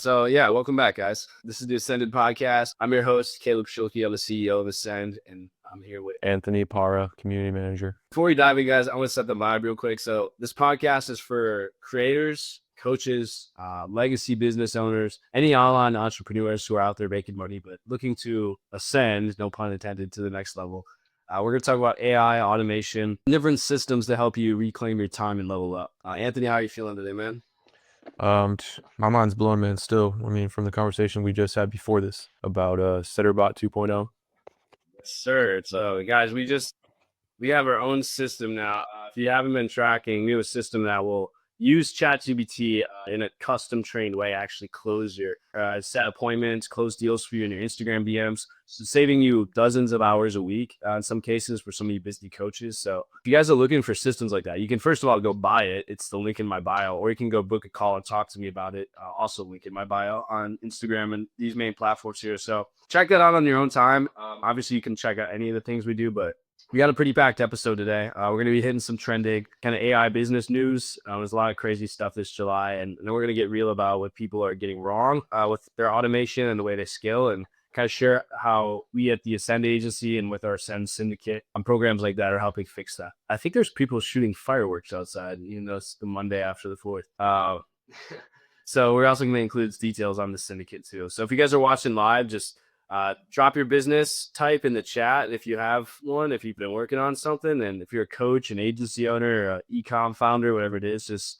So yeah, welcome back, guys. This is the Ascended Podcast. I'm your host, Caleb Schulke. I'm the CEO of Ascend, and I'm here with Anthony Para, community manager. Before we dive in, guys, I want to set the vibe real quick. So this podcast is for creators, coaches, legacy business owners, any online entrepreneurs who are out there making money but looking to ascend, no pun intended, to the next level. We're going to talk about AI, automation, different systems to help you reclaim your time and level up. Anthony, how are you feeling today, man? My mind's blown, man. Still, I mean, from the conversation we just had before this about Setterbot 2.0. Yes, sir. So, guys, we have our own system now. If you haven't been tracking, we have a system that will use ChatGPT in a custom trained way, actually close your set appointments, close deals for you in your Instagram DMs, so saving you dozens of hours a week in some cases for some of you busy coaches. So if you guys are looking for systems like that, you can first of all go buy it. It's the link in my bio, or you can go book a call and talk to me about it. Also link in my bio on Instagram and these main platforms here. So check that out on your own time. Obviously, you can check out any of the things we do, but we got a pretty packed episode today. We're going to be hitting some trending kind of AI business news. There's a lot of crazy stuff this July, and then we're going to get real about what people are getting wrong with their automation and the way they scale, and kind of share how we at the Ascend agency and with our Ascend syndicate on programs like that are helping fix that. I think there's people shooting fireworks outside, even though it's the Monday after the 4th. So we're also going to include details on the syndicate too. So if you guys are watching live, just drop your business type in the chat if you have one, if you've been working on something, and if you're a coach, an agency owner, or e-com founder, whatever it is, just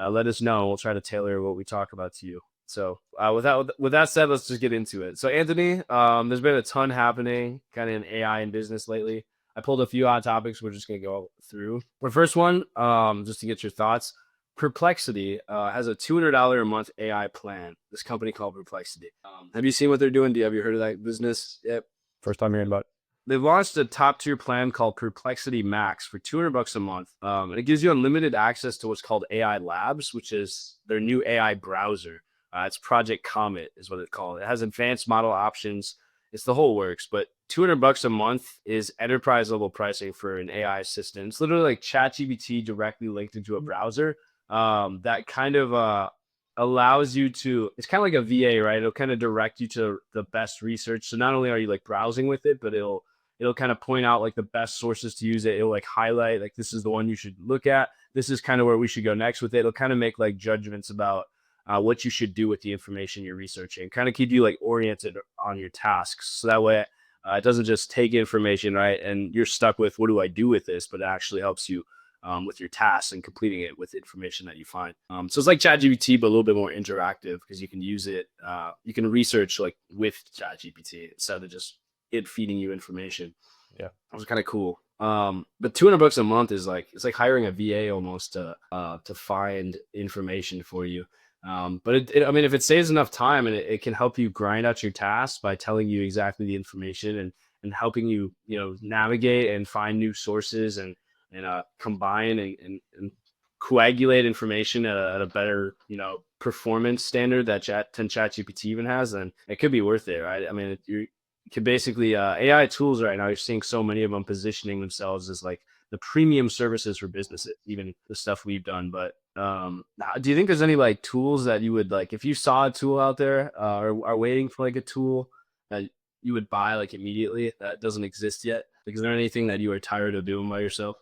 let us know. We'll try to tailor what we talk about to you. So with that said, let's just get into it. So Anthony, there's been a ton happening kind of in AI and business lately. I pulled a few hot topics we're just going to go through. The first one, just to get your thoughts. Perplexity has a $200 a month AI plan. This company called Perplexity. Have you seen what they're doing? Have you heard of that business yet? First time hearing about it. They've launched a top tier plan called Perplexity Max for $200 a month. And it gives you unlimited access to what's called AI Labs, which is their new AI browser. It's Project Comet is what it's called. It has advanced model options. It's the whole works, but $200 a month is enterprise level pricing for an AI assistant. It's literally like ChatGPT directly linked into a browser. That kind of allows you to, it's kind of like a VA, right? It'll kind of direct you to the best research. So not only are you like browsing with it, but it'll kind of point out like the best sources to use it. It'll like highlight like this is the one you should look at. This is kind of where we should go next with it. It'll kind of make like judgments about what you should do with the information you're researching, kind of keep you like oriented on your tasks. So that way it doesn't just take information, right? And you're stuck with what do I do with this, but it actually helps you with your tasks and completing it with information that you find. So it's like ChatGPT, but a little bit more interactive because you can use it. You can research like with ChatGPT instead of just it feeding you information. Yeah, that was kind of cool. But $200 a month is like, it's like hiring a VA almost to find information for you. But I mean, if it saves enough time and it can help you grind out your tasks by telling you exactly the information and helping you, navigate and find new sources and combine and coagulate information at a better, performance standard that ChatGPT even has, then it could be worth it, right? I mean, you could basically AI tools right now, you're seeing so many of them positioning themselves as like the premium services for businesses, even the stuff we've done. But do you think there's any like tools that you would like, if you saw a tool out there or are waiting for like a tool that you would buy like immediately that doesn't exist yet? Like, is there anything that you are tired of doing by yourself?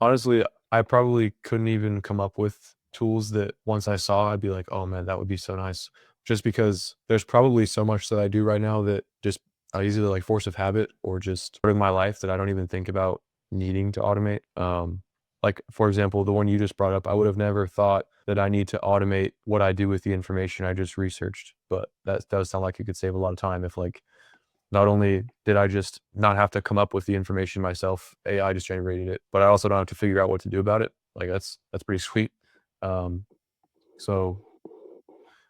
honestly, I probably couldn't even come up with tools that once I saw, I'd be like, oh man, that would be so nice. Just because there's probably so much that I do right now that just either like force of habit or just part of my life that I don't even think about needing to automate. Like for example, the one you just brought up, I would have never thought that I need to automate what I do with the information I just researched. But that does sound like it could save a lot of time if like not only did I just not have to come up with the information myself, AI just generated it, but I also don't have to figure out what to do about it. Like that's pretty sweet. So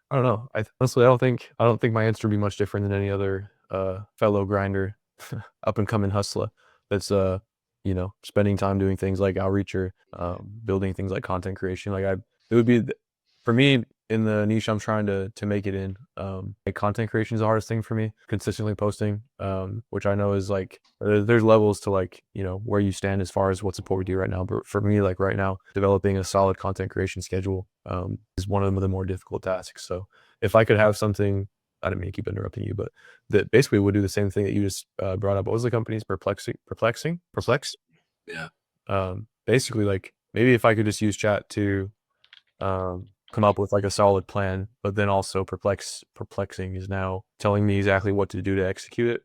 I don't know. Honestly, I don't think my answer would be much different than any other fellow grinder, up and coming hustler that's spending time doing things like outreach or building things like content creation. Like it would be for me, in the niche I'm trying to make it in. Like content creation is the hardest thing for me. Consistently posting, which I know is like there's levels to like where you stand as far as what support we do right now. But for me, like right now, developing a solid content creation schedule is one of the more difficult tasks. So if I could have something, I didn't mean to keep interrupting you, but that basically would do the same thing that you just brought up. What was the company's Perplex? Yeah. Basically, like maybe if I could just use chat to come up with like a solid plan, but then also perplexing is now telling me exactly what to do to execute it.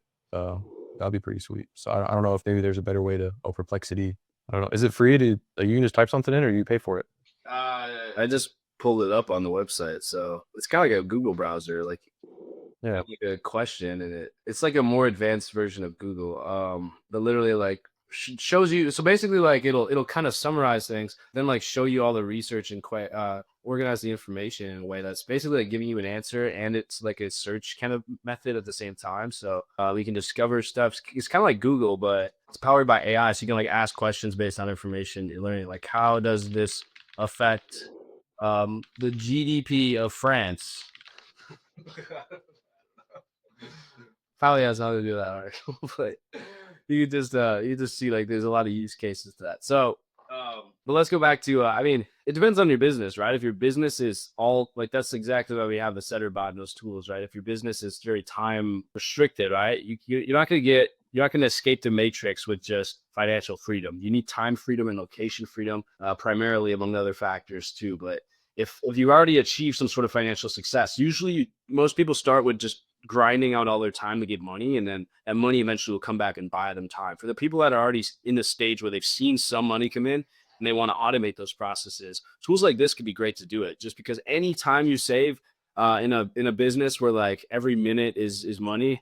That'd be pretty sweet. So I don't know if maybe there's a better way to perplexity. I don't know. Is it free to like, you can just type something in or you pay for it? I just pulled it up on the website, so it's kind of like a Google browser. Like Yeah. like a question and it's like a more advanced version of Google that literally like shows you, so basically like it'll kind of summarize things, then like show you all the research and organize the information in a way that's basically like giving you an answer, and it's like a search kind of method at the same time. So we can discover stuff. It's kind of like Google, but it's powered by AI, so you can like ask questions based on information you're learning, like how does this affect the GDP of France. Probably has nothing to do with that article, but you just see like there's a lot of use cases to that. So, but let's go back to I mean, it depends on your business, right? If your business is all like that's exactly why we have the setter bot and those tools, right? If your business is very time restricted, right? You're not going to escape the matrix with just financial freedom. You need time freedom and location freedom, primarily among other factors too. But if you already achieved some sort of financial success, usually most people start with just grinding out all their time to get money, and then that money eventually will come back and buy them time. For the people that are already in the stage where they've seen some money come in and they want to automate those processes, tools like this could be great to do it, just because any time you save in a business where like every minute is money,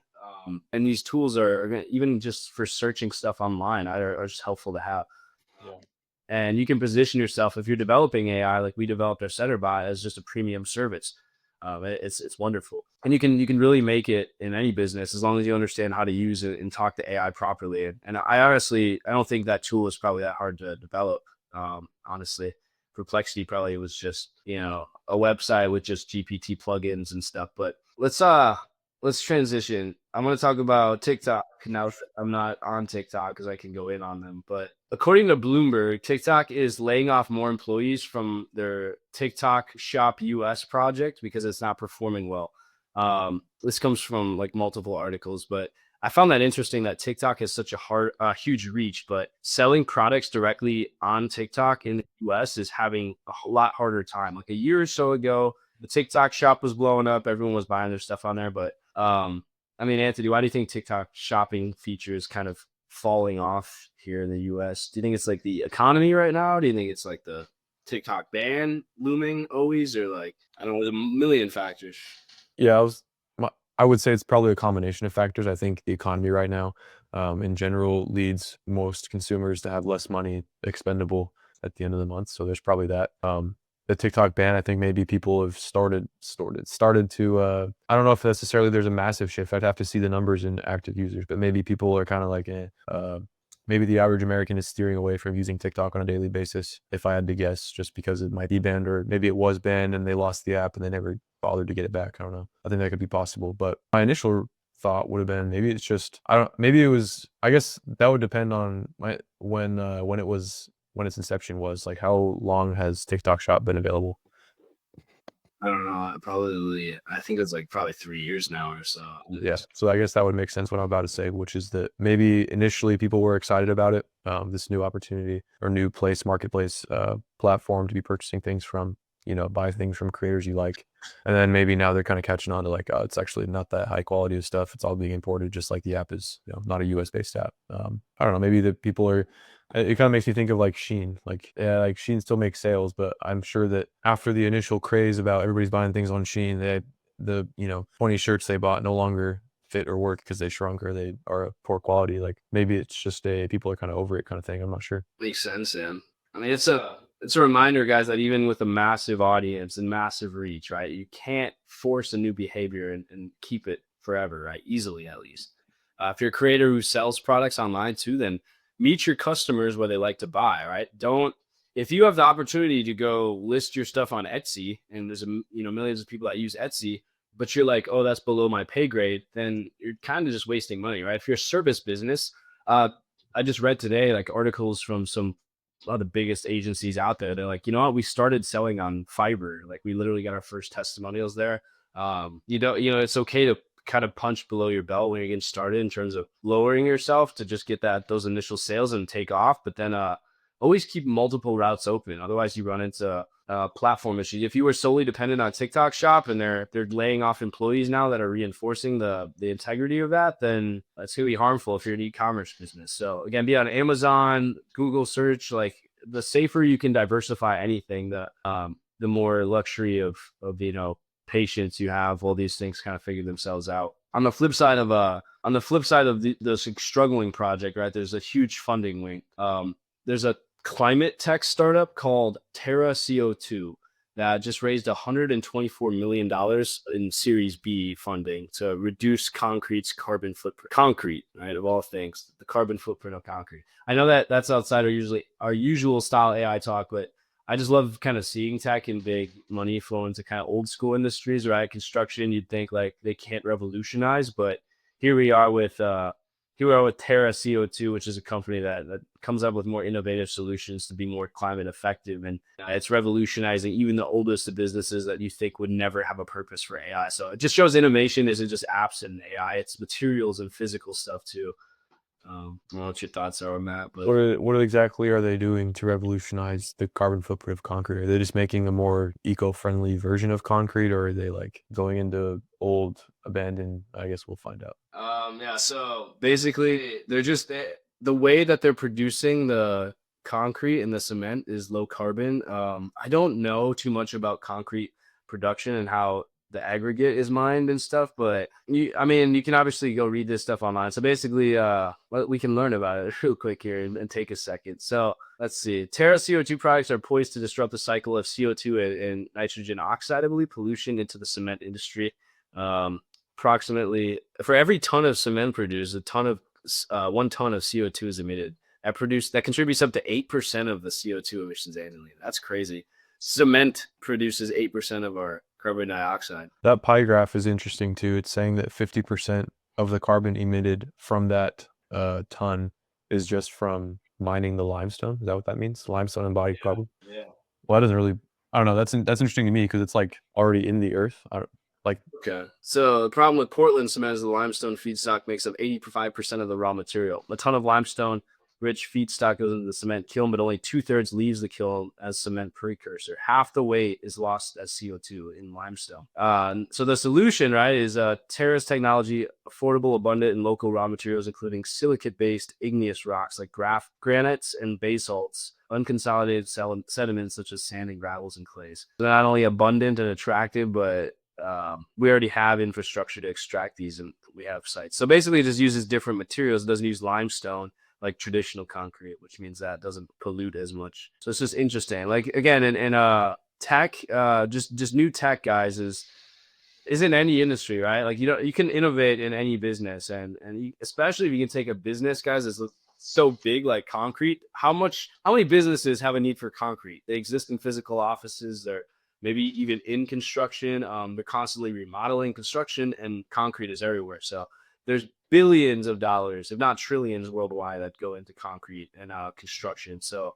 and these tools are even just for searching stuff online are just helpful to have. Yeah. And you can position yourself, if you're developing AI like we developed our setter bot, as just a premium service. It's wonderful, and you can really make it in any business as long as you understand how to use it and talk to AI properly. And I honestly I don't think that tool is probably that hard to develop. Honestly, Perplexity probably was just a website with just GPT plugins and stuff. But let's transition. I'm going to talk about TikTok. Now, I'm not on TikTok because I can go in on them. But according to Bloomberg, TikTok is laying off more employees from their TikTok Shop US project because it's not performing well. This comes from like multiple articles, but I found that interesting that TikTok has such a huge reach, but selling products directly on TikTok in the US is having a lot harder time. Like a year or so ago, the TikTok shop was blowing up. Everyone was buying their stuff on there. But I mean, Anthony, why do you think TikTok shopping feature is kind of falling off here in the US? Do you think it's like the economy right now? Do you think it's like the TikTok ban looming always, or like I don't know, a million factors? Yeah, I would say it's probably a combination of factors. I think the economy right now, in general, leads most consumers to have less money expendable at the end of the month. So there's probably that. The TikTok ban, I think maybe people have started to. I don't know if necessarily there's a massive shift. I'd have to see the numbers in active users, but maybe people are kind of like, maybe the average American is steering away from using TikTok on a daily basis, if I had to guess, just because it might be banned, or maybe it was banned and they lost the app and they never bothered to get it back. I don't know. I think that could be possible. But my initial thought would have been maybe it's just maybe it was, I guess that would depend on when its inception was. Like how long has TikTok Shop been available? I don't know. Probably, I think it's like probably 3 years now or so. Yeah. So I guess that would make sense what I'm about to say, which is that maybe initially people were excited about it, this new opportunity or new marketplace platform to be purchasing things from, buy things from creators you like. And then maybe now they're kind of catching on to like, oh, it's actually not that high quality of stuff. It's all being imported, just like the app is, not a US based app. I don't know. Maybe the people are, it kind of makes me think of like Shein. Like, yeah, like Shein still makes sales, but I'm sure that after the initial craze about everybody's buying things on Shein, the 20 shirts they bought no longer fit or work because they shrunk or they are of poor quality. Like maybe it's just people are kind of over it kind of thing. I'm not sure. Makes sense, Sam. I mean, it's a reminder, guys, that even with a massive audience and massive reach, right, you can't force a new behavior and keep it forever, right? Easily, at least. If you're a creator who sells products online too, then meet your customers where they like to buy, right? Don't if you have the opportunity to go list your stuff on Etsy, and there's millions of people that use Etsy, but you're like, oh, that's below my pay grade, then you're kind of just wasting money, right? If you're a service business, uh, I just read today like articles from some of the biggest agencies out there. They're like, you know what, we started selling on Fiverr. Like we literally got our first testimonials there. It's okay to kind of punch below your belt when you're getting started in terms of lowering yourself to just get those initial sales and take off. But then always keep multiple routes open. Otherwise, you run into platform issues. If you were solely dependent on TikTok Shop and they're laying off employees now that are reinforcing the integrity of that, then that's going to be harmful if you're an e-commerce business. So again, be on Amazon, Google search. Like the safer you can diversify anything, the more luxury of patience you have while these things kind of figure themselves out. On the flip side of the struggling project, right? There's a huge funding wing. There's a climate tech startup called Terra CO2 that just raised $124 million in Series B funding to reduce concrete's carbon footprint. Concrete, right? Of all things, the carbon footprint of concrete. I know that's outside our usual style AI talk, but I just love kind of seeing tech and big money flow into kind of old school industries, right? Construction, you'd think like they can't revolutionize, but here we are with Terra CO2, which is a company that comes up with more innovative solutions to be more climate effective. And it's revolutionizing even the oldest of businesses that you think would never have a purpose for AI. So it just shows innovation isn't just apps and AI, it's materials and physical stuff too. I don't know what your thoughts are on that, but What exactly are they doing to revolutionize the carbon footprint of concrete? Are they just making a more eco-friendly version of concrete, or are they like going into old, abandoned? I guess we'll find out. yeah. So basically, the way that they're producing the concrete and the cement is low carbon. I don't know too much about concrete production and how the aggregate is mined and stuff, but you can obviously go read this stuff online. So basically, we can learn about it real quick here and take a second. So let's see. Terra CO2 products are poised to disrupt the cycle of CO2 and nitrogen oxide, I believe, pollution into the cement industry. Approximately for every ton of cement produced, 1 ton of CO2 is emitted. That contributes up to 8% of the CO2 emissions annually. That's crazy. Cement produces 8% of our carbon dioxide. That pie graph is interesting too. It's saying that 50% of the carbon emitted from that ton is just from mining the limestone. Is that what that means? Limestone embodied carbon? Yeah. Well, that doesn't really, I don't know. That's interesting to me because it's like already in the earth. Okay. So the problem with Portland cement is the limestone feedstock makes up 85% of the raw material. A ton of limestone rich feedstock goes into the cement kiln, but only 2/3 leaves the kiln as cement precursor. Half the weight is lost as CO2 in limestone. So the solution, right, is Terra's technology, affordable, abundant, and local raw materials, including silicate-based igneous rocks like granites and basalts, unconsolidated sediments such as sand and gravels and clays. They're not only abundant and attractive, but we already have infrastructure to extract these, and we have sites. So basically, it just uses different materials. It doesn't use limestone like traditional concrete, which means that it doesn't pollute as much. So it's just interesting. Like again, in tech, just new tech, guys, is in any industry, right? Like you can innovate in any business, and especially if you can take a business, guys, that's so big like concrete. How many businesses have a need for concrete? They exist in physical offices. They're maybe even in construction. They're constantly remodeling construction, and concrete is everywhere. So there's billions of dollars, if not trillions worldwide, that go into concrete and construction. So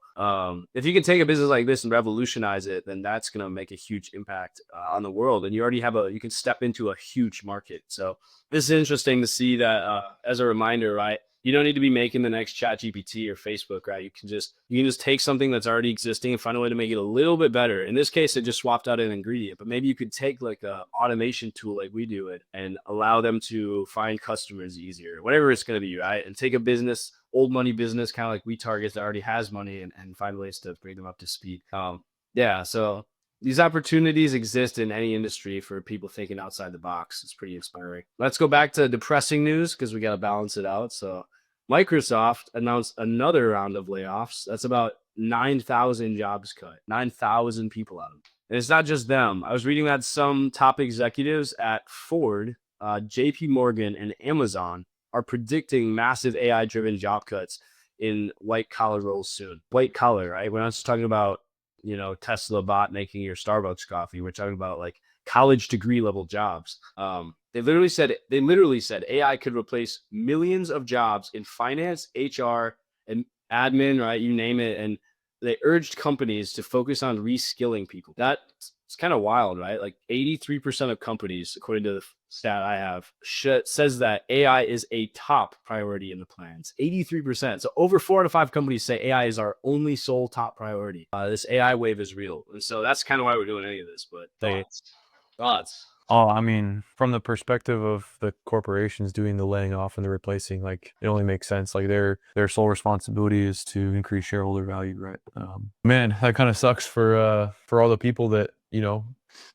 if you can take a business like this and revolutionize it, then that's going to make a huge impact on the world. And you already you can step into a huge market. So this is interesting to see that as a reminder, right? You don't need to be making the next ChatGPT or Facebook, right? You can just take something that's already existing and find a way to make it a little bit better. In this case, it just swapped out an ingredient, but maybe you could take like a automation tool like we do it and allow them to find customers easier, whatever it's going to be, right? And take a business, old money business, kind of like we target that already has money and find ways to bring them up to speed. Yeah. So these opportunities exist in any industry for people thinking outside the box. It's pretty inspiring. Let's go back to depressing news because we got to balance it out. So Microsoft announced another round of layoffs. That's about 9,000 jobs cut, 9,000 people out of them. And it's not just them. I was reading that some top executives at Ford, JP Morgan, and Amazon are predicting massive AI-driven job cuts in white collar roles soon. White collar, right? We're not just talking about, Tesla bot making your Starbucks coffee. We're talking about like college degree level jobs. They literally said AI could replace millions of jobs in finance, HR, and admin, right? You name it. And they urged companies to focus on reskilling people. That's kind of wild, right? Like 83% of companies, according to the stat I have, says that AI is a top priority in the plans. 83%. So over 4 out of 5 companies say AI is our only sole top priority. This AI wave is real. And so that's kind of why we're doing any of this. But thoughts. Oh, I mean, from the perspective of the corporations doing the laying off and the replacing, like it only makes sense. Like their sole responsibility is to increase shareholder value, right? Man, that kind of sucks for all the people that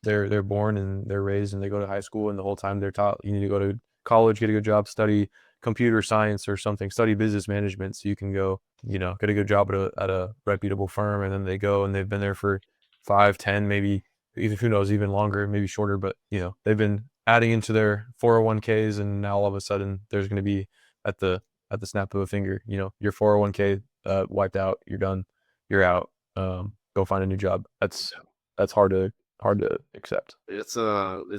they're born and they're raised and they go to high school and the whole time they're taught you need to go to college, get a good job, study computer science or something, study business management so you can go get a good job at a reputable firm, and then they go and they've been there for 5, 10, maybe even who knows, even longer, maybe shorter, but they've been adding into their 401ks, and now all of a sudden there's going to be at the snap of a finger, your 401k wiped out, you're done, you're out. Go find a new job. That's hard to accept. It's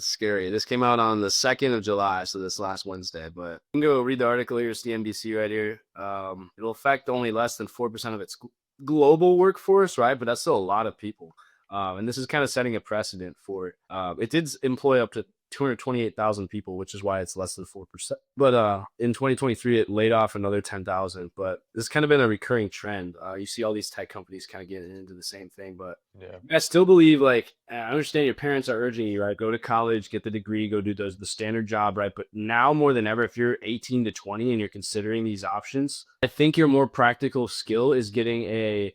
scary. This came out on the 2nd of July, so this last Wednesday. But you can go read the article here. It's the NBC right here. It'll affect only less than 4% of its global workforce, right? But that's still a lot of people. And this is kind of setting a precedent for it did employ up to 228,000 people, which is why it's less than 4%. But in 2023, it laid off another 10,000. But this has kind of been a recurring trend. You see all these tech companies kind of getting into the same thing. But Yeah. I still believe, like, I understand your parents are urging you, right? Go to college, get the degree, go do the standard job, right? But now more than ever, if you're 18 to 20 and you're considering these options, I think your more practical skill is getting a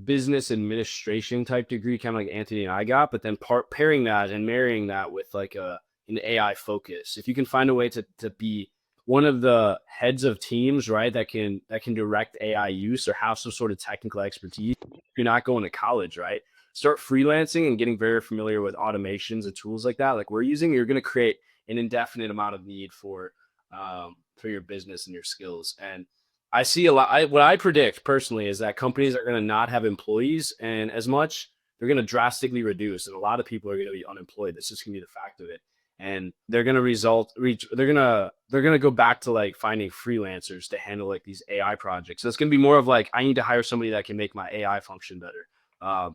business administration type degree, kind of like Anthony and I got, but then pairing that and marrying that with like an AI focus. If you can find a way to be one of the heads of teams, right, that can direct AI use or have some sort of technical expertise, you're not going to college, right? Start freelancing and getting very familiar with automations and tools like that. Like we're using, you're going to create an indefinite amount of need for your business and your skills. And I see a lot. What I predict personally is that companies are going to not have employees, and as much they're going to drastically reduce, and a lot of people are going to be unemployed. That's just going to be the fact of it, and they're going to they're going to go back to like finding freelancers to handle like these AI projects. So it's going to be more of like I need to hire somebody that can make my AI function better,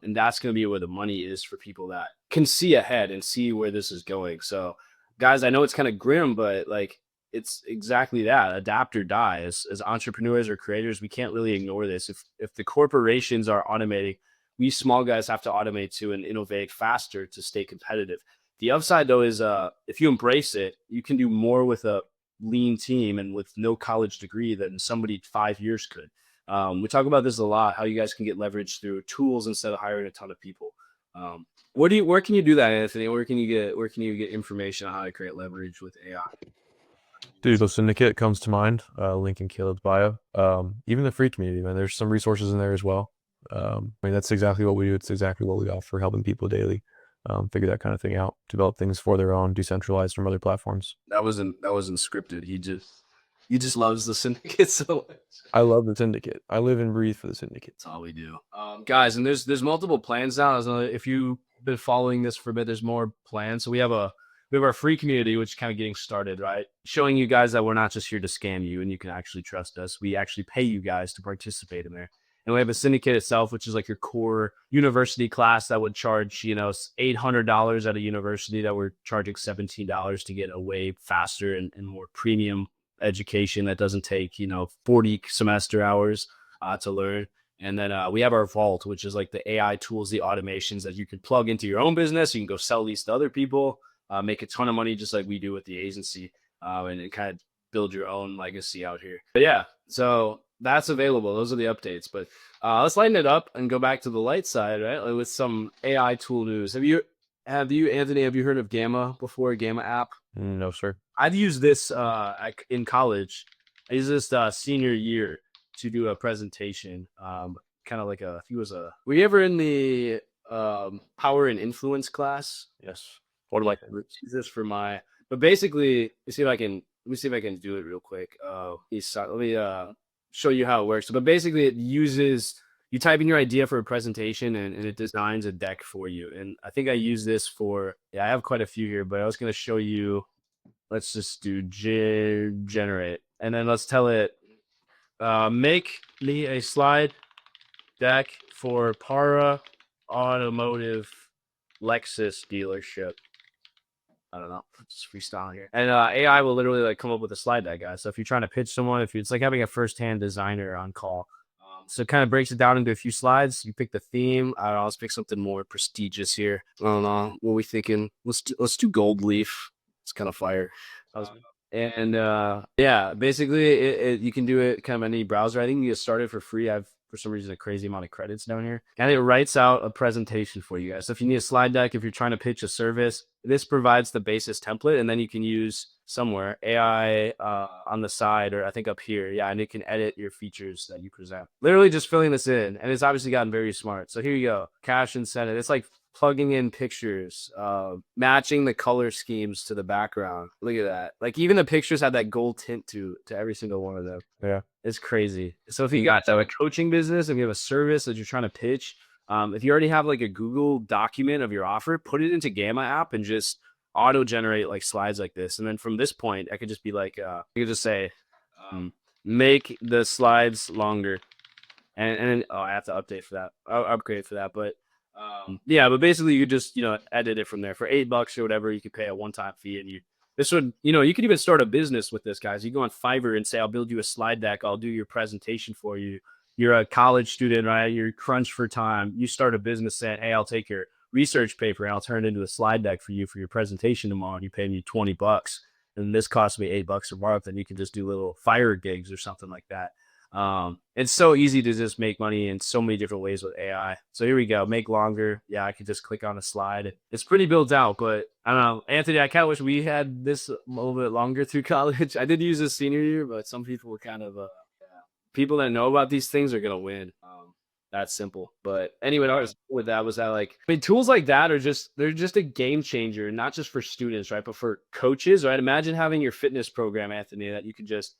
and that's going to be where the money is for people that can see ahead and see where this is going. So, guys, I know it's kind of grim, but like it's exactly that. Adapt or die. As entrepreneurs or creators, we can't really ignore this. If the corporations are automating, we small guys have to automate too and innovate faster to stay competitive. The upside though is if you embrace it, you can do more with a lean team and with no college degree than somebody 5 years could. We talk about this a lot, how you guys can get leverage through tools instead of hiring a ton of people. Where can you do that, Anthony? Where can you get information on how to create leverage with AI? Dude, the syndicate comes to mind. Link in Caleb's bio. Even the free community, man. There's some resources in there as well. I mean, that's exactly what we do. It's exactly what we offer, helping people daily figure that kind of thing out, develop things for their own, decentralized from other platforms. That wasn't scripted. He just loves the syndicate so much. I love the syndicate. I live and breathe for the syndicate. That's all we do, guys. And there's multiple plans now. So if you've been following this for a bit, there's more plans. So we have our free community, which is kind of getting started, right? Showing you guys that we're not just here to scam you, and you can actually trust us. We actually pay you guys to participate in there. And we have a syndicate itself, which is like your core university class that would charge, $800 at a university that we're charging $17 to get a way faster and more premium education that doesn't take, 40 semester hours to learn. And then we have our vault, which is like the AI tools, the automations that you can plug into your own business. You can go sell these to other people, make a ton of money, just like we do with the agency, and kind of build your own legacy out here. But yeah, so that's available. Those are the updates. But let's lighten it up and go back to the light side, right? Like with some AI tool news. Have you, Anthony? Have you heard of Gamma before? Gamma app? No, sir. I've used this in college. I used this senior year to do a presentation. Kind of like I think it was were you ever in the power and influence class? Yes. Or like use this for but basically, let me see if I can do it real quick. Let me show you how it works. But basically, it uses you type in your idea for a presentation, and it designs a deck for you. And I think I use this for I have quite a few here, but I was going to show you. Let's just do generate, and then let's tell it make me a slide deck for Para Automotive Lexus dealership. I don't know, just freestyle here. And AI will literally like come up with a slide deck, guys. So if you're trying to pitch someone, if it's like having a first-hand designer on call. So it kind of breaks it down into a few slides. You pick the theme. I don't know, let's pick something more prestigious here. I don't know. What are we thinking? Let's do gold leaf. It's kind of fire. And yeah, basically you can do it kind of any browser. I think you get started for free. I have for some reason a crazy amount of credits down here, and it writes out a presentation for you guys. So if you need a slide deck, if you're trying to pitch a service, this provides the basis template, and then you can use somewhere AI on the side, or I think up here, yeah, and it can edit your features that you present. Literally just filling this in, and it's obviously gotten very smart. So here you go, cash incentive. It's like plugging in pictures, matching the color schemes to the background. Look at that. Like even the pictures have that gold tint to every single one of them. Yeah. It's crazy. So if you got a coaching business, if you have a service that you're trying to pitch, if you already have like a Google document of your offer, put it into Gamma app and just auto generate like slides like this. And then from this point, I could just be like, I could just say, make the slides longer. And oh, I have to update for that. I'll upgrade for that. But yeah, but basically you just edit it from there for $8 or whatever. You could pay a one-time fee, and this would you could even start a business with this, guys. You go on Fiverr and say, I'll build you a slide deck, I'll do your presentation for you. You're a college student, right? You're crunched for time. You start a business saying, hey, I'll take your research paper and I'll turn it into a slide deck for you for your presentation tomorrow. And you pay me $20, and this costs me $8 a month, and you can just do little fire gigs or something like that. It's so easy to just make money in so many different ways with AI. So here we go, make longer. Yeah, I could just click on a slide. It's pretty built out, but I don't know, Anthony, I kind of wish we had this a little bit longer through college. I did use this senior year, but some people were kind of people that know about these things are gonna win. That's simple. But anyway, I was with that was that like, I mean, tools like that are they're just a game changer, not just for students, right? But for coaches, right? Imagine having your fitness program, Anthony, that you could just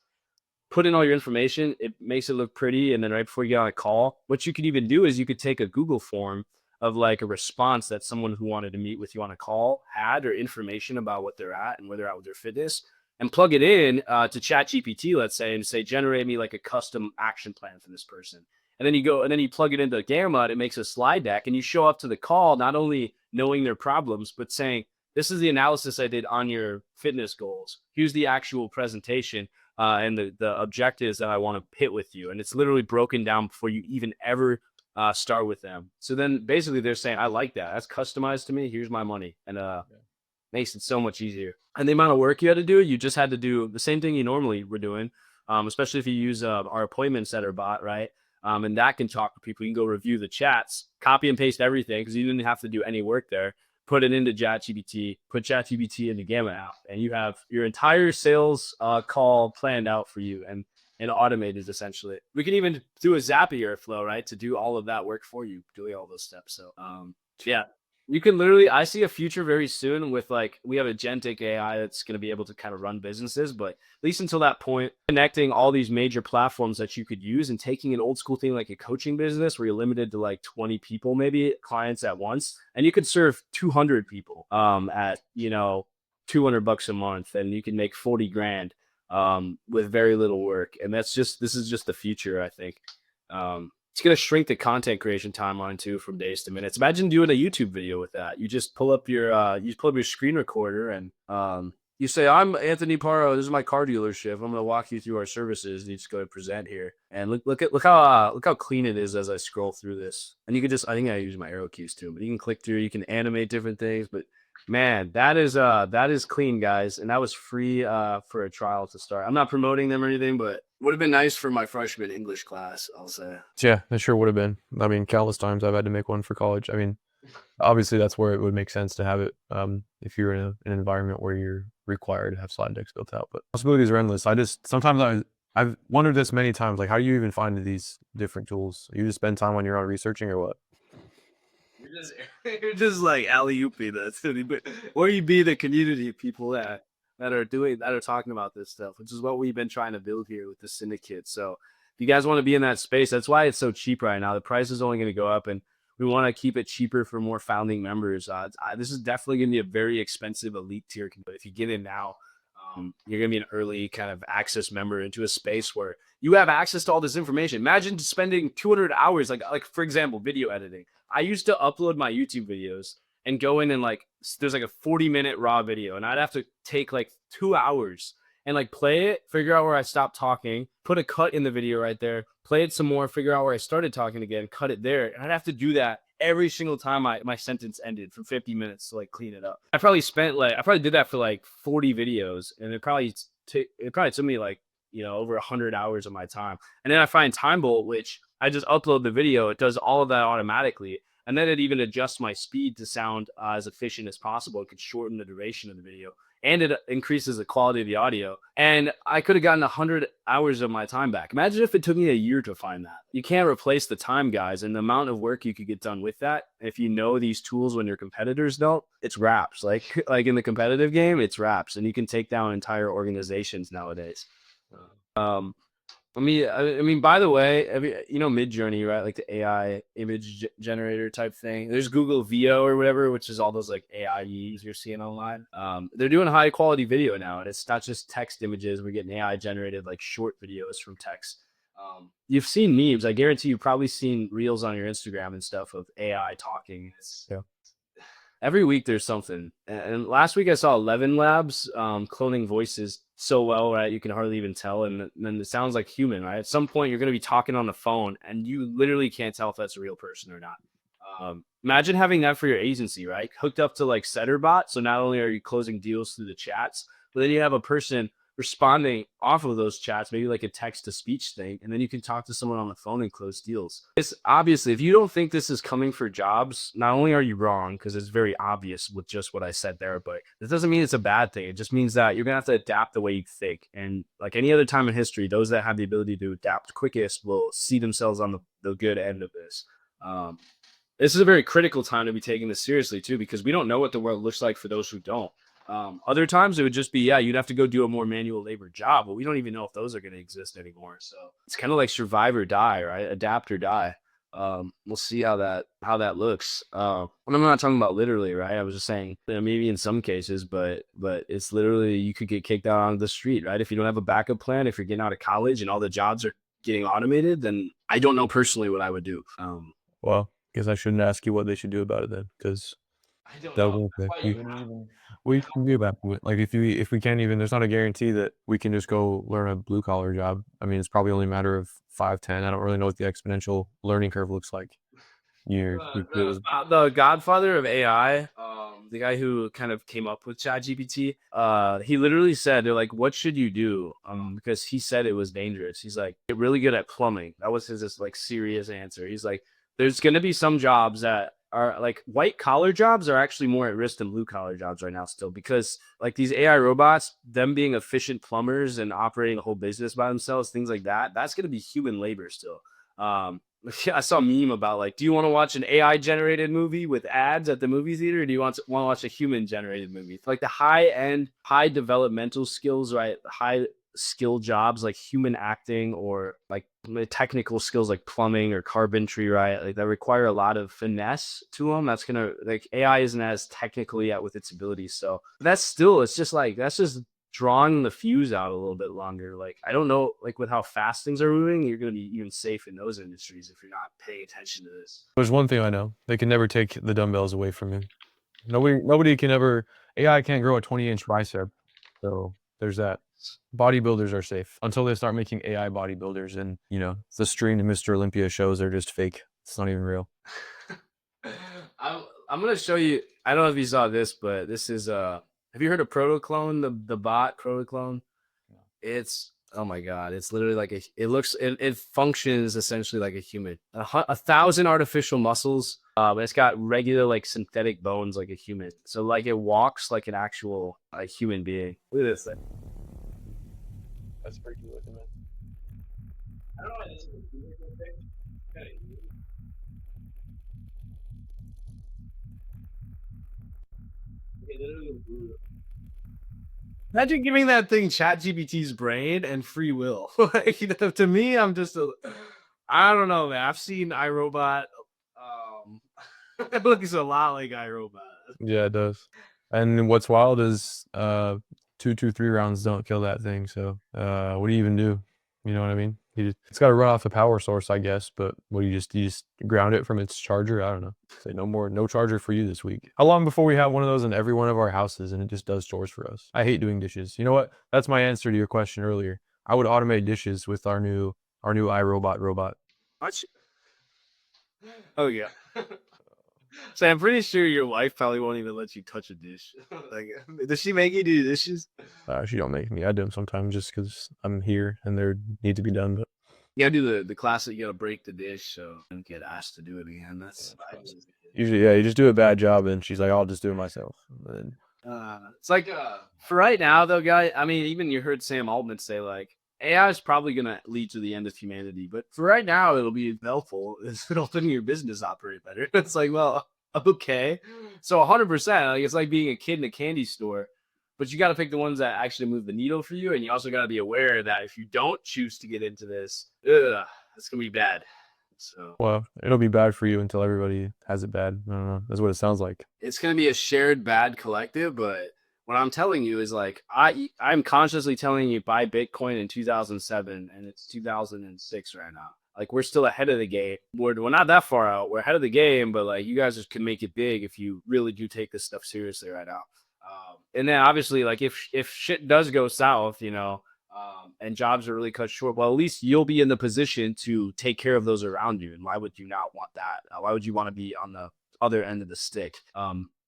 put in all your information. It makes it look pretty. And then right before you get on a call, what you could even do is you could take a Google form of like a response that someone who wanted to meet with you on a call had, or information about what they're at and where they're at with their fitness, and plug it in to chat GPT, let's say, and say, generate me like a custom action plan for this person. And then you go and then you plug it into Gamma, and it makes a slide deck, and you show up to the call not only knowing their problems, but saying, this is the analysis I did on your fitness goals. Here's the actual presentation and the objectives that I want to hit with you. And it's literally broken down before you even ever start with them. So then basically they're saying, I like that. That's customized to me. Here's my money. And makes it so much easier. And the amount of work you had to do, you just had to do the same thing you normally were doing, especially if you use our appointment setter bot, right? And that can talk to people. You can go review the chats, copy and paste everything, because you didn't have to do any work there. Put it into ChatGPT, put ChatGPT into Gamma app, and you have your entire sales call planned out for you and automated essentially. We can even do a Zapier flow, right, to do all of that work for you, doing all those steps. So yeah, you can literally, I see a future very soon with like, we have agentic AI that's going to be able to kind of run businesses, but at least until that point, connecting all these major platforms that you could use and taking an old school thing like a coaching business where you're limited to like 20 people, maybe clients at once, and you could serve 200 people at, $200 a month, and you can make 40 grand with very little work. And this is just the future, I think. It's going to shrink the content creation timeline too from days to minutes. Imagine doing a YouTube video with that. You just pull up your screen recorder, and you say, I'm Anthony Paro. This is my car dealership. I'm going to walk you through our services. And you just go to present here. And look how clean it is as I scroll through this. And you can I think I use my arrow keys too, but you can click through, you can animate different things. But man, that is clean, guys. And that was free for a trial to start. I'm not promoting them or anything, but would have been nice for my freshman English class, I'll say. Yeah, it sure would have been. I mean, countless times I've had to make one for college. I mean, obviously that's where it would make sense to have it if you're in an environment where you're required to have slide decks built out. But possibilities are endless. I've wondered this many times, like, how do you even find these different tools? You just spend time on your own researching, or what? You're just like alley-ooping that, or you be the community of people that are talking about this stuff, which is what we've been trying to build here with the syndicate. So if you guys want to be in that space, that's why it's so cheap right now. The price is only going to go up, and we want to keep it cheaper for more founding members. This is definitely going to be a very expensive elite tier. But if you get in now, you're going to be an early kind of access member into a space where you have access to all this information. Imagine spending 200 hours, like for example, video editing. I used to upload my YouTube videos and go in and like there's like a 40-minute raw video, and I'd have to take like 2 hours and like play it, figure out where I stopped talking, put a cut in the video right there, play it some more, figure out where I started talking again, cut it there. And I'd have to do that every single time my sentence ended for 50 minutes to like clean it up. I probably did that for like 40 videos, and it probably took me like, over 100 hours of my time. And then I find Time Bolt, which I just upload the video. It does all of that automatically. And then it even adjusts my speed to sound as efficient as possible. It could shorten the duration of the video, and it increases the quality of the audio. And I could have gotten 100 hours of my time back. Imagine if it took me a year to find that. You can't replace the time, guys, and the amount of work you could get done with that. If you know these tools when your competitors don't, it's wraps. Like in the competitive game, it's wraps, and you can take down entire organizations nowadays. I mean, by the way, Midjourney, right? Like the AI image generator type thing. There's Google VO or whatever, which is all those like AIs you're seeing online. They're doing high quality video now, and it's not just text images. We're getting AI generated like short videos from text. You've seen memes. I guarantee you've probably seen reels on your Instagram and stuff of AI talking. Yeah. Every week there's something. And last week I saw 11 Labs cloning voices so well, right? You can hardly even tell. And then it sounds like human, right? At some point you're going to be talking on the phone and you literally can't tell if that's a real person or not. Imagine having that for your agency, right? Hooked up to like Setterbot. So not only are you closing deals through the chats, but then you have a person responding off of those chats, maybe like a text to speech thing, and then you can talk to someone on the phone and close deals. It's obviously, if you don't think this is coming for jobs, not only are you wrong, because it's very obvious with just what I said there, but it doesn't mean it's a bad thing. It just means that you're gonna have to adapt the way you think. And like any other time in history, those that have the ability to adapt quickest will see themselves on the good end of this. This is a very critical time to be taking this seriously too, because we don't know what the world looks like for those who don't. Other times it would just be, you'd have to go do a more manual labor job, but we don't even know if those are going to exist anymore. So it's kind of like survive or die, right? Adapt or die. We'll see how that looks. And I'm not talking about literally, right? I was just saying, maybe in some cases, but it's literally, you could get kicked out on the street, right? If you don't have a backup plan, if you're getting out of college and all the jobs are getting automated, then I don't know personally what I would do. Well, I guess I shouldn't ask you what they should do about it then, because I don't that know. won't That's be. why you wouldn't even. We can do that. Like if we can't even, there's not a guarantee that we can just go learn a blue collar job. I mean, it's probably only a matter of 5, 10. I don't really know what the exponential learning curve looks like. The godfather of AI, the guy who kind of came up with ChatGPT, he literally said, they're like, what should you do? Because he said it was dangerous. He's like, get really good at plumbing. That was his like serious answer. He's like, there's going to be some jobs that are like white collar jobs are actually more at risk than blue collar jobs right now still, because like these AI robots, them being efficient plumbers and operating a whole business by themselves, things like that, that's going to be human labor still. I saw a meme about like, do you want to watch an AI generated movie with ads at the movie theater, or do you want to watch a human generated movie? Like the high end, high developmental skills, right? High skill jobs like human acting, or like technical skills like plumbing or carpentry, right? Like that require a lot of finesse to them. That's gonna, like, AI isn't as technical yet with its abilities. So that's still, it's just like, that's just drawing the fuse out a little bit longer. Like, I don't know, like with how fast things are moving, you're going to be even safe in those industries if you're not paying attention to this. There's one thing I know: they can never take the dumbbells away from you. Nobody can ever. AI can't grow a 20-inch bicep, so there's that. Bodybuilders are safe until they start making AI bodybuilders, and the streamed Mr. Olympia shows are just fake. It's not even real. I'm gonna show you. I don't know if you saw this, but this is have you heard of Protoclone, the bot Protoclone? It's, oh my god, it's literally like it functions essentially like a human. 1,000 artificial muscles, but it's got regular like synthetic bones like a human. So like it walks like an actual human being. Look at this thing. That's pretty cool looking, man. I don't know why this is a human thing. Kinda unique. Okay, literally brutal. Imagine giving that thing ChatGPT's brain and free will. Like, to me, I don't know, man. I've seen iRobot. Um, it looks a lot like iRobot. Yeah, it does. And what's wild is 2, 2, 3 rounds don't kill that thing. So what do you even do? You know what I mean? It's got to run off a power source, I guess. But what do you just ground it from its charger? I don't know. Say no charger for you this week. How long before we have one of those in every one of our houses and it just does chores for us? I hate doing dishes. You know what? That's my answer to your question earlier. I would automate dishes with our new iRobot robot. Oh yeah. So I'm pretty sure your wife probably won't even let you touch a dish. Like, does she make you do dishes? She don't make me. I do them sometimes just because I'm here and they need to be done. But You gotta do the classic. You gotta break the dish so you don't get asked to do it again. That's usually, yeah, you just do a bad job, and she's like, "I'll just do it myself." And it's like for right now though, guy. I mean, even you heard Sam Altman say like AI is probably gonna lead to the end of humanity, but for right now, it'll be helpful. It'll make your business operate better. It's like, well, okay, so 100%. Like it's like being a kid in a candy store, but you got to pick the ones that actually move the needle for you, and you also got to be aware that if you don't choose to get into this, it's gonna be bad. So well, it'll be bad for you until everybody has it bad. I don't know. That's what it sounds like. it's going to be a shared bad collective, but what I'm telling you is like I'm consciously telling you buy Bitcoin in 2007 and it's 2006 right now. Like we're still ahead of the game. We're not that far out. We're ahead of the game, but like you guys just can make it big if you really do take this stuff seriously right now. And then obviously like if shit does go south, and jobs are really cut short, well, at least you'll be in the position to take care of those around you. And why would you not want that? Why would you want to be on the other end of the stick?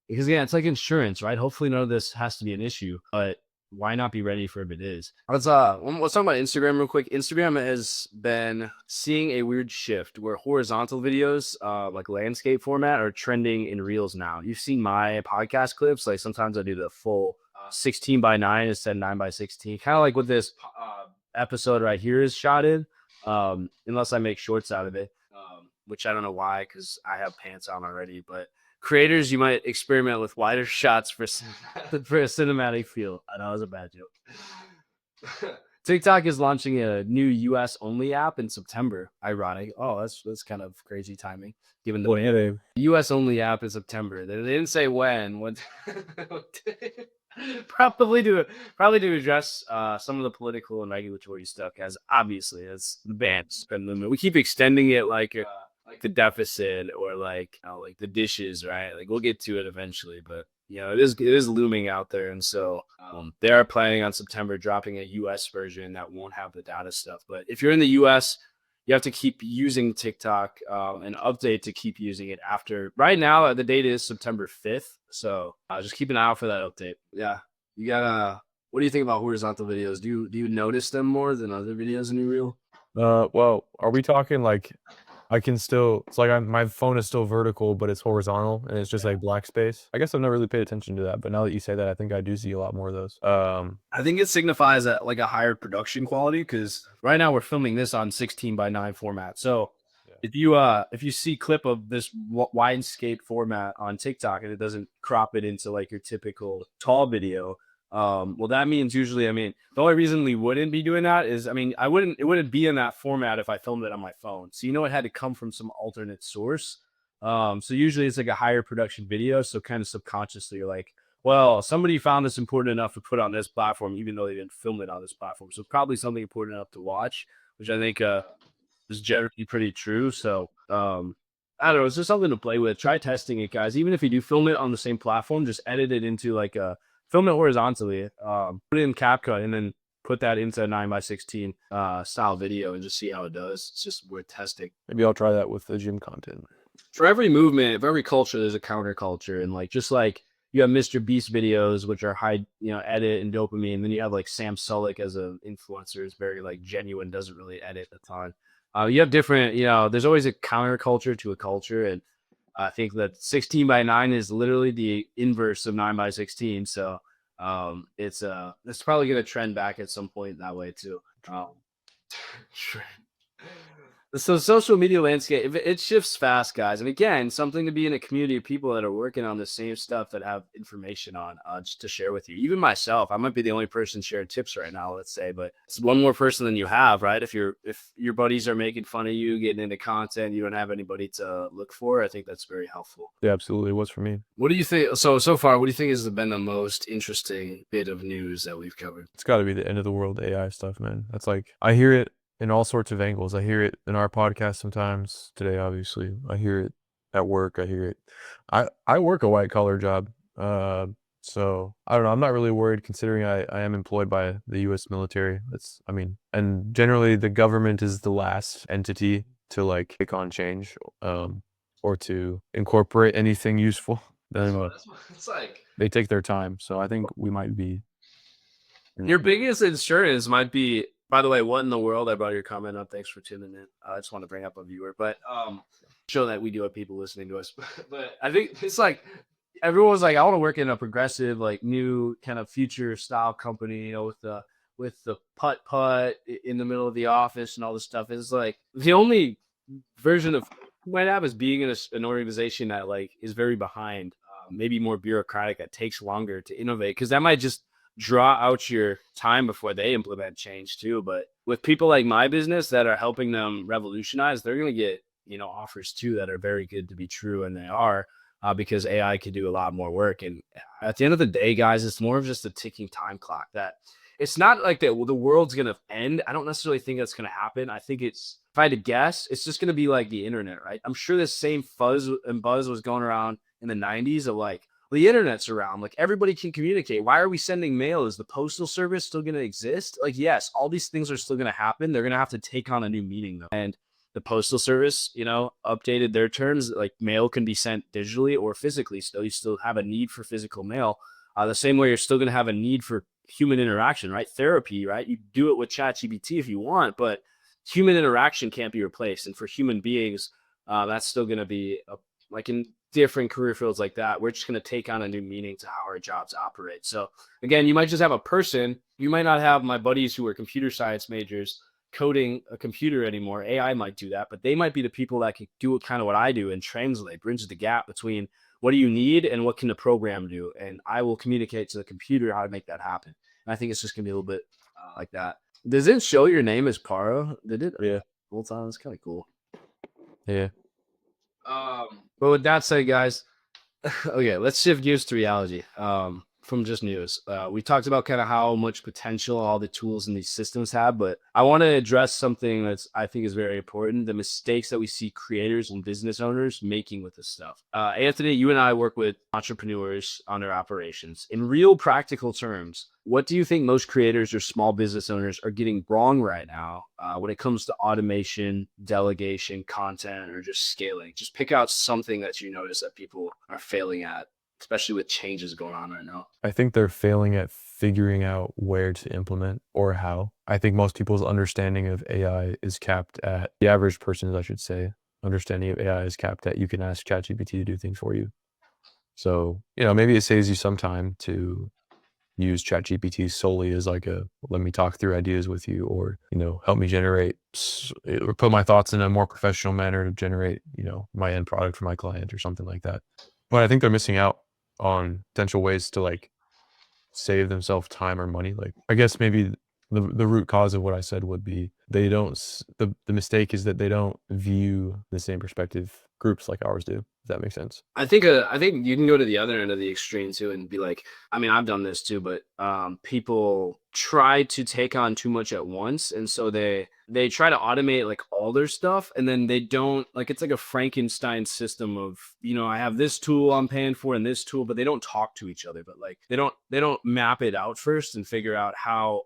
Because yeah, it's like insurance, right? Hopefully none of this has to be an issue, but why not be ready for if it is? Let's talk about Instagram real quick. Instagram has been seeing a weird shift where horizontal videos, like landscape format, are trending in reels now. You've seen my podcast clips. Like sometimes I do the full 16:9 instead of 9:16, kind of like what this episode right here is shot in. Unless I make shorts out of it, which I don't know why, because I have pants on already. But creators, you might experiment with wider shots for for a cinematic feel. I know it was a bad joke. TikTok is launching a new US only app in September. Ironic. Oh, that's kind of crazy timing. Given the US only app in September. They didn't say when. What probably to address some of the political and regulatory stuff, as obviously it's the ban spend limit. We keep extending it like the deficit or like like the dishes, right? Like we'll get to it eventually, but it is looming out there, and so they are planning on September dropping a US version that won't have the data stuff. But if you're in the US, you have to keep using TikTok and update to keep using it after. Right now, the date is September 5th. So just keep an eye out for that update. Yeah. You gotta, what do you think about horizontal videos? Do you notice them more than other videos in your reel? Well, are we talking like I can still? It's like my phone is still vertical, but it's horizontal, and it's just like black space. I guess I've never really paid attention to that, but now that you say that, I think I do see a lot more of those. I think it signifies like a higher production quality because right now we're filming this on 16:9 format. So if you see clip of this widescape format on TikTok and it doesn't crop it into like your typical tall video, well, that means usually, the only reason we wouldn't be doing that is, it wouldn't be in that format if I filmed it on my phone. So, it had to come from some alternate source. So usually it's like a higher production video. So kind of subconsciously you're like, well, somebody found this important enough to put on this platform, even though they didn't film it on this platform. So probably something important enough to watch, which I think, is generally pretty true. So, I don't know. It's just something to play with. Try testing it, guys. Even if you do film it on the same platform, just edit it into like film it horizontally, put it in CapCut, and then put that into a 9:16 style video and just see how it does. It's just worth testing. Maybe I'll try that with the gym content. For every movement, for every culture, there's a counterculture, and like just like you have Mr. Beast videos, which are high, edit and dopamine. And then you have like Sam Sulek as an influencer, is very like genuine, doesn't really edit a ton. You have different, there's always a counterculture to a culture, and I think that 16:9 is literally the inverse of 9:16. So it's probably going to trend back at some point that way too. So social media landscape, it shifts fast, guys. And again, something to be in a community of people that are working on the same stuff that have information on just to share with you. Even myself, I might be the only person sharing tips right now, let's say, but it's one more person than you have, right? If your buddies are making fun of you, getting into content, you don't have anybody to look for. I think that's very helpful. Yeah, absolutely. It was for me. What do you think? So far, what do you think has been the most interesting bit of news that we've covered? It's got to be the end of the world AI stuff, man. That's like, I hear it in all sorts of angles. I hear it in our podcast sometimes. Today, obviously, I hear it at work. I hear it. I work a white collar job. So I don't know. I'm not really worried considering I am employed by the US military. I mean, and generally the government is the last entity to like take on change, or to incorporate anything useful. Then It's like they take their time. So I think we might be. your biggest insurance might be, by the way, what in the world? I brought your comment up. Thanks for tuning in. I just want to bring up a viewer, but show that we do have people listening to us. But I think it's like everyone's like, I want to work in a progressive, like new kind of future style company, you know, with the putt putt in the middle of the office and all this stuff. It's like the only version of you might have is being in an organization that like is very behind, maybe more bureaucratic, that takes longer to innovate, because that might just draw out your time before they implement change too. But with people like my business that are helping them revolutionize, they're going to get, you know, offers too that are very good to be true, and they are, because AI can do a lot more work. And at the end of the day, guys, it's more of just a ticking time clock. That it's not like the world's going to end. I don't necessarily think that's going to happen. I think it's, if I had to guess, it's just going to be like the internet, right? I'm sure this same fuzz and buzz was going around in the 90s of like, the internet's around, like everybody can communicate. Why are we sending mail? Is the postal service still going to exist? Like, yes, all these things are still going to happen. They're going to have to take on a new meaning though. And the postal service, you know, updated their terms. Like mail can be sent digitally or physically. Still, you still have a need for physical mail. The same way you're still going to have a need for human interaction, right? Therapy, right? You do it with ChatGPT if you want, but human interaction can't be replaced. And for human beings, that's still going to be like in different career fields like that, we're just going to take on a new meaning to how our jobs operate. So again, you might just have a person. You might not have my buddies who are computer science majors coding a computer anymore. AI might do that, but they might be the people that can do kind of what I do and translate, bridge the gap between what do you need and what can the program do. And I will communicate to the computer how to make that happen. And I think it's just going to be a little bit like that. Does it show your name as Paro? Did it? Yeah. Full time? It's kind of cool. Yeah. But with that said, guys, okay, let's shift gears to reality. From just news, we talked about kind of how much potential all the tools in these systems have, but I want to address something that's I think is very important: the mistakes that we see creators and business owners making with this stuff. Anthony, you and I work with entrepreneurs on their operations. In real practical terms, what do you think most creators or small business owners are getting wrong right now when it comes to automation, delegation, content, or just scaling? Just pick out something that you notice that people are failing at, especially with changes going on right now. I think they're failing at figuring out where to implement or how. I think most people's understanding of AI is capped at, the average person's, I should say, understanding of AI is capped at, you can ask ChatGPT to do things for you. So, you know, maybe it saves you some time to use ChatGPT solely as like a, let me talk through ideas with you, or, you know, help me generate or put my thoughts in a more professional manner to generate, you know, my end product for my client or something like that. But I think they're missing out on potential ways to like save themselves time or money. Like, I guess maybe the root cause of what I said would be they don't the mistake is that they don't view the same perspective groups like ours do, if that makes sense. I think you can go to the other end of the extreme too and be like, I mean, I've done this too, but people try to take on too much at once, and so they try to automate like all their stuff, and then they don't, like, it's like a Frankenstein system of, you know, I have this tool I'm paying for and this tool, but they don't talk to each other. But like they don't map it out first and figure out how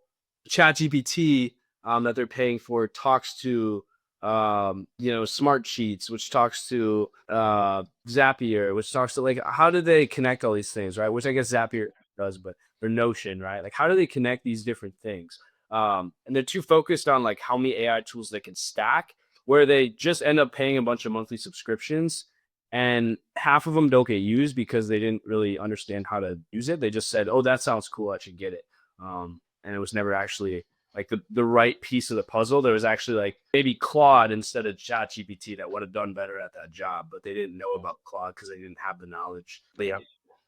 ChatGPT that they're paying for talks to you know, Smart Sheets, which talks to Zapier, which talks to, like, how do they connect all these things, right? Which I guess Zapier does, but or Notion, right? Like, how do they connect these different things? And they're too focused on like how many AI tools they can stack, where they just end up paying a bunch of monthly subscriptions, and half of them don't get used because they didn't really understand how to use it. They just said, "Oh, that sounds cool, I should get it," and it was never actually like the right piece of the puzzle. There was actually like maybe Claude instead of ChatGPT that would have done better at that job, but they didn't know about Claude because they didn't have the knowledge. But yeah,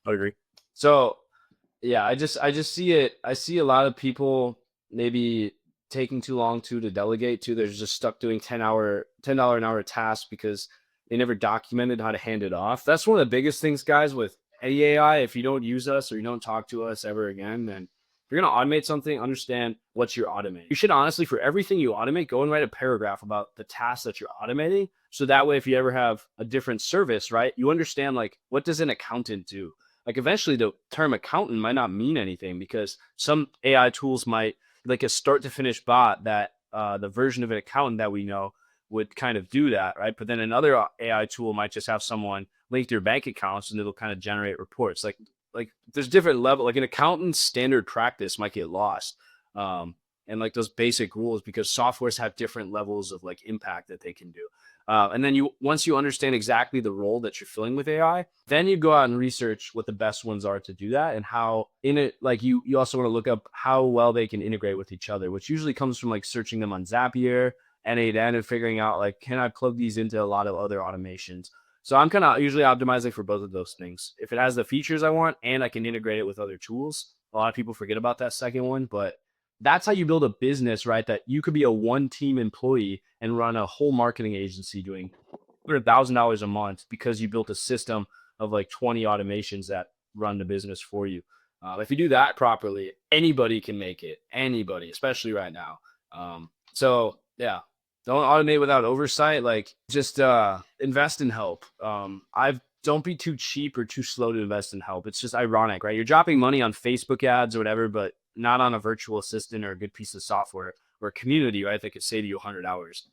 I agree. So yeah, I just see it. I see a lot of people maybe taking too long to delegate to. They're just stuck doing $10 an hour tasks because they never documented how to hand it off. That's one of the biggest things, guys, with any AI. If you don't use us or you don't talk to us ever again, then if you're gonna automate something, understand what you're automating. You should honestly, for everything you automate, go and write a paragraph about the tasks that you're automating. So that way, if you ever have a different service, right, you understand like what does an accountant do? Like eventually the term accountant might not mean anything because some AI tools might like a start to finish bot that the version of an accountant that we know would kind of do that, right? But then another AI tool might just have someone link their bank accounts and it'll kind of generate reports. Like there's different level. Like an accountant's standard practice might get lost, and like those basic rules because softwares have different levels of like impact that they can do. And then once you understand exactly the role that you're filling with AI, then you go out and research what the best ones are to do that and how in it, like you also want to look up how well they can integrate with each other, which usually comes from like searching them on Zapier, N8N, and figuring out like, can I plug these into a lot of other automations? So I'm kind of usually optimizing for both of those things. If it has the features I want and I can integrate it with other tools, a lot of people forget about that second one, but that's how you build a business, right? That you could be a one team employee and run a whole marketing agency doing $100,000 a month because you built a system of like 20 automations that run the business for you. If you do that properly, anybody can make it. Anybody, especially right now. So yeah, don't automate without oversight. Like just invest in help. I've don't be too cheap or too slow to invest in help. It's just ironic, right? You're dropping money on Facebook ads or whatever, but not on a virtual assistant or a good piece of software or a community, right? That could save you 100 hours.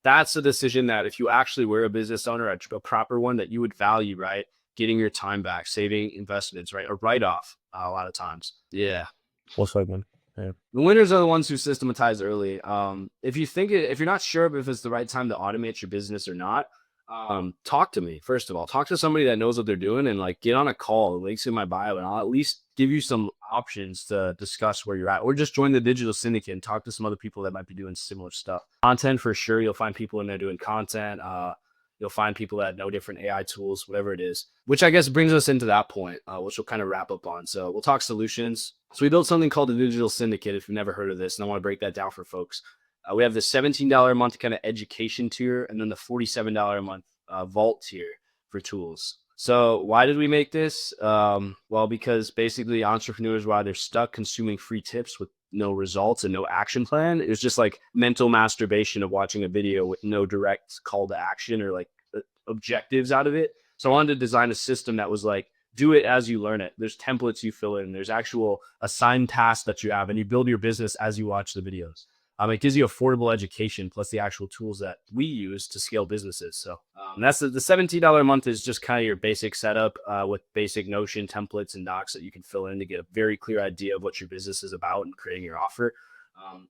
That's a decision that if you actually were a business owner, a proper one that you would value, right? Getting your time back, saving investments, right? A write-off a lot of times. Yeah. Well said, man. Yeah. The winners are the ones who systematize early. If you're not sure if it's the right time to automate your business or not, talk to me. First of all, talk to somebody that knows what they're doing and like get on a call. The link's in my bio, and I'll at least give you some options to discuss where you're at, or just join the digital syndicate and talk to some other people that might be doing similar stuff. Content for sure. You'll find people in there doing content. You'll find people that know different AI tools, whatever it is, which I guess brings us into that point, which we'll kind of wrap up on. So we'll talk solutions. So we built something called the digital syndicate. If you've never heard of this, and I want to break that down for folks. We have the $17 a month kind of education tier, and then the $47 a month vault tier for tools. So why did we make this? Well, because basically entrepreneurs, while they're stuck consuming free tips with no results and no action plan, it was just like mental masturbation of watching a video with no direct call to action or like objectives out of it. So I wanted to design a system that was like, do it as you learn it. There's templates you fill in. There's actual assigned tasks that you have, and you build your business as you watch the videos. It gives you affordable education plus the actual tools that we use to scale businesses. So that's the $17 a month is just kind of your basic setup with basic Notion templates and docs that you can fill in to get a very clear idea of what your business is about and creating your offer.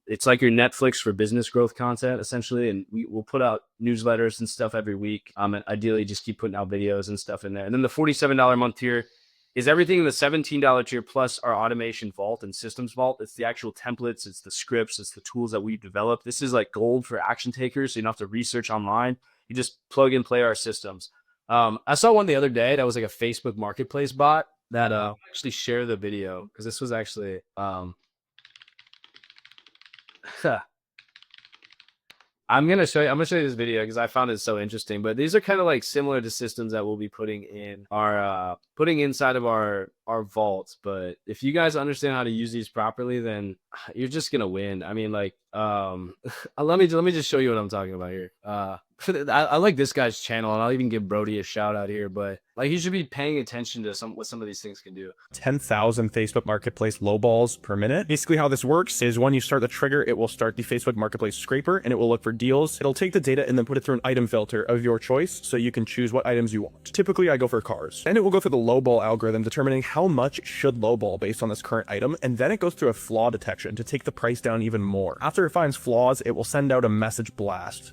It's like your Netflix for business growth content, essentially. And we'll put out newsletters and stuff every week. And ideally, just keep putting out videos and stuff in there. And then the $47 a month tier is everything in the $17 tier plus our automation vault and systems vault. It's the actual templates, it's the scripts, it's the tools that we've developed. This is like gold for action takers. So you don't have to research online. You just plug and play our systems. I saw one the other day that was like a Facebook marketplace bot that actually share the video because this was actually I'm gonna show you this video because I found it so interesting. But these are kind of like similar to systems that we'll be putting in our putting inside of our vault. But if you guys understand how to use these properly, then you're just gonna win. I mean, like let me just show you what I'm talking about here. I like this guy's channel, and I'll even give Brody a shout out here. But like, he should be paying attention to what some of these things can do. 10,000 Facebook Marketplace lowballs per minute. Basically how this works is when you start the trigger, it will start the Facebook Marketplace scraper and it will look for deals. It'll take the data and then put it through an item filter of your choice so you can choose what items you want. Typically I go for cars. Then it will go through the lowball algorithm determining how much it should lowball based on this current item, and then it goes through a flaw detection to take the price down even more. After it finds flaws, it will send out a message blast.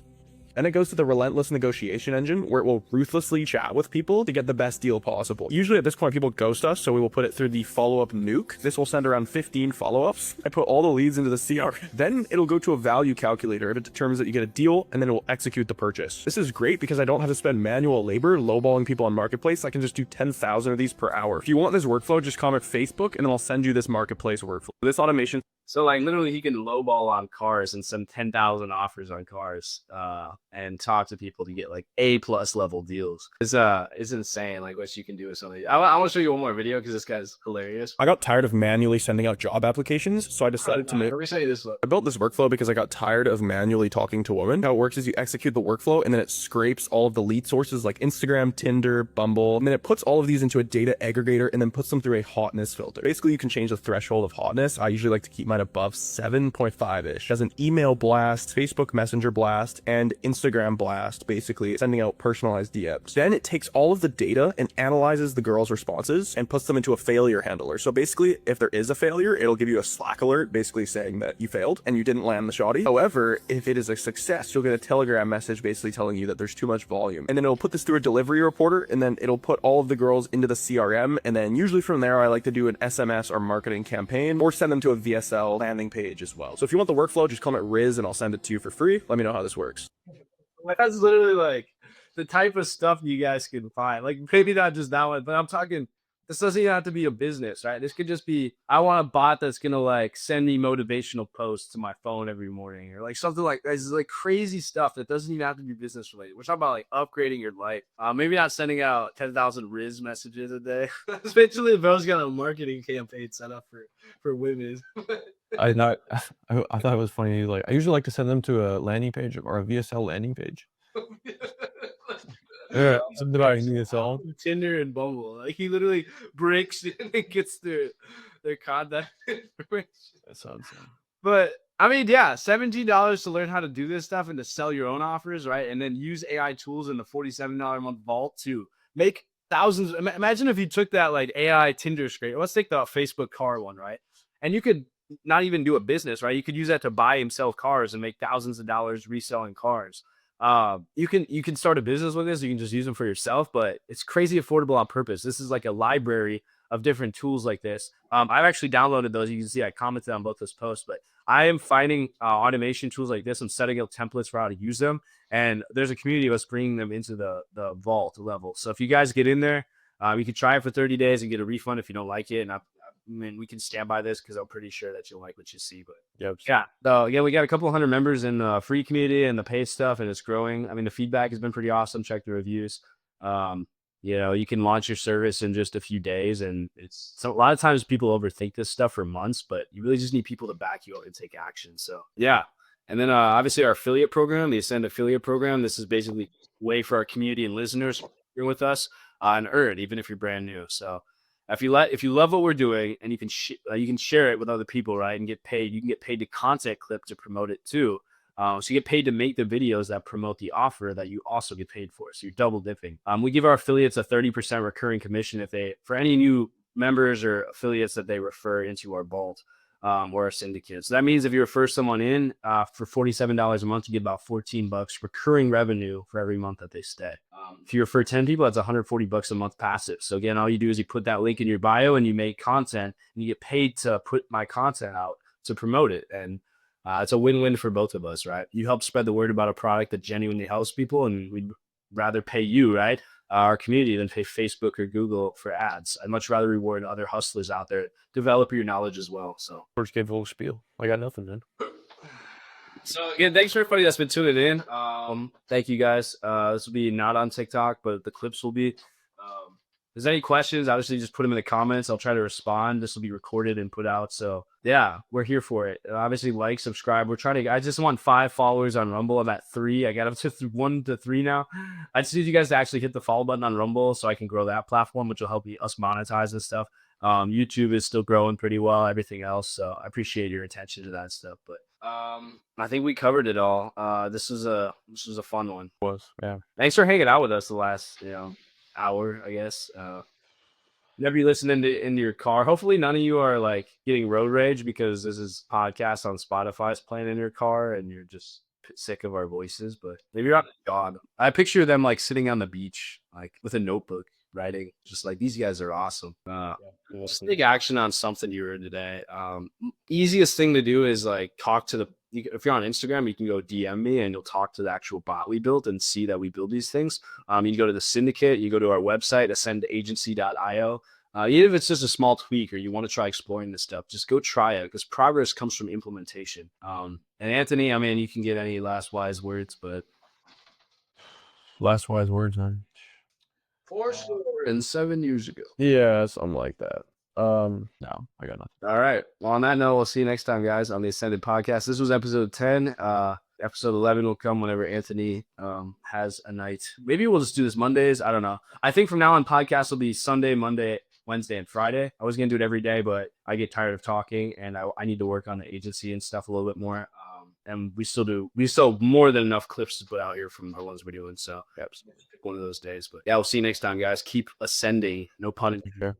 Then it goes to the relentless negotiation engine, where it will ruthlessly chat with people to get the best deal possible. Usually at this point, people ghost us, so we will put it through the follow-up nuke. This will send around 15 follow-ups. I put all the leads into the CR. Then it'll go to a value calculator if it determines that you get a deal, and then it will execute the purchase. This is great because I don't have to spend manual labor lowballing people on Marketplace. I can just do 10,000 of these per hour. If you want this workflow, just comment Facebook, and then I'll send you this Marketplace workflow. This automation. So like literally he can lowball on cars and send 10,000 offers on cars and talk to people to get like A+ level deals. It's insane like what you can do with something. I want to show you one more video because this guy's hilarious. I got tired of manually sending out job applications, so I decided to make. Let me show you this one. I built this workflow because I got tired of manually talking to women. How it works is you execute the workflow and then it scrapes all of the lead sources like Instagram, Tinder, Bumble, and then it puts all of these into a data aggregator and then puts them through a hotness filter. Basically, you can change the threshold of hotness. I usually like to keep mine above 7.5-ish. Does an email blast, Facebook Messenger blast, and Instagram blast, basically sending out personalized DMs. Then it takes all of the data and analyzes the girl's responses and puts them into a failure handler. So basically, if there is a failure, it'll give you a Slack alert basically saying that you failed and you didn't land the shoddy. However, if it is a success, you'll get a Telegram message basically telling you that there's too much volume. And then it'll put this through a delivery reporter, and then it'll put all of the girls into the CRM. And then usually from there, I like to do an SMS or marketing campaign or send them to a VSL landing page as well. So if you want the workflow, just comment Riz and I'll send it to you for free. Let me know how this works. That's literally like the type of stuff you guys can find. Like maybe not just that one, but I'm talking, this doesn't even have to be a business, right? This could just be, I want a bot that's going to like send me motivational posts to my phone every morning or like something like that. It's like crazy stuff that doesn't even have to be business related. We're talking about like upgrading your life. Maybe not sending out 10,000 Riz messages a day. Eventually, bro's got a marketing campaign set up for women. I thought it was funny. Like I usually like to send them to a landing page or a VSL landing page. Yeah, something about VSL. Tinder and Bumble. Like he literally breaks in and gets their contact information. That sounds. But I mean, yeah, $17 to learn how to do this stuff and to sell your own offers, right? And then use AI tools in the $47 a month vault to make thousands. Imagine if you took that like AI Tinder scrape. Let's take the Facebook car one, right? And you could not even do a business, right? You could use that to buy and sell cars and make thousands of dollars reselling cars. You can start a business with this. You can just use them for yourself, but it's crazy affordable on purpose. This is like a library of different tools like this. I've actually downloaded those. You can see I commented on both those posts, but I am finding automation tools like this. I'm setting up templates for how to use them. And there's a community of us bringing them into the vault level. So if you guys get in there, you can try it for 30 days and get a refund if you don't like it. And I mean, we can stand by this because I'm pretty sure that you'll like what you see. But yeah, so again, we got a couple hundred members in the free community and the paid stuff, and it's growing. I mean, the feedback has been pretty awesome. Check the reviews. You know, you can launch your service in just a few days, and it's so a lot of times people overthink this stuff for months, but you really just need people to back you up and take action. So yeah. And then obviously our affiliate program, the Ascend affiliate program. This is basically a way for our community and listeners here with us and earn, even if you're brand new. So if you love what we're doing and you can share it with other people, right, and get paid, you can get paid to content clip to promote it too. So you get paid to make the videos that promote the offer that you also get paid for. So you're double dipping. We give our affiliates a 30% recurring commission for any new members or affiliates that they refer into our vault or our syndicate. So that means if you refer someone in for $47 a month, you get about $14 recurring revenue for every month that they stay. If you refer 10 people, that's $140 a month passive. So again, all you do is you put that link in your bio and you make content and you get paid to put my content out to promote it. And it's a win-win for both of us, right? You help spread the word about a product that genuinely helps people, and we'd rather pay you, right, our community, than pay Facebook or Google for ads. I'd much rather reward other hustlers out there. Develop your knowledge as well. So First gave a little spiel. I got nothing, man. So again, thanks for everybody that's been tuning in. Thank you guys. This will be not on TikTok, but the clips will be. If there's any questions, obviously just put them in the comments. I'll try to respond. This will be recorded and put out. So yeah, we're here for it. Obviously, like, subscribe. I just want 5 followers on Rumble. I'm at 3. I got up to 1 to 3 now. I just need you guys to actually hit the follow button on Rumble so I can grow that platform, which will help us monetize this stuff. YouTube is still growing pretty well, everything else. So I appreciate your attention to that stuff. But I think we covered it all. This was a fun one. It was, yeah. Thanks for hanging out with us the last, hour, I guess. Whenever you listen into your car, hopefully none of you are like getting road rage because this is podcast on Spotify is playing in your car and you're just sick of our voices, but maybe you're on a job. I picture them like sitting on the beach, like with a notebook, writing. Just like these guys are awesome. Just take action on something you heard today. Easiest thing to do is like talk to the. If you're on Instagram, you can go DM me and you'll talk to the actual bot we built and see that we build these things. You can go to the syndicate, you go to our website, ascendagency.io. Even if it's just a small tweak or you want to try exploring this stuff, just go try it because progress comes from implementation. And Anthony, I mean, you can get any last wise words, but Last wise words, man. for sure. And 7 years ago. Yeah, something like that. No, I got nothing. All right. Well, on that note, we'll see you next time, guys, on the Ascended Podcast. This was episode 10. Episode 11 will come whenever Anthony has a night. Maybe we'll just do this Mondays. I don't know. I think from now on, podcasts will be Sunday, Monday, Wednesday, and Friday. I was going to do it every day, but I get tired of talking, and I need to work on the agency and stuff a little bit more. And we still more than enough clips to put out here from the ones we're doing. So, yep, one of those days. But yeah, we'll see you next time, guys. Keep ascending. No pun intended. Sure.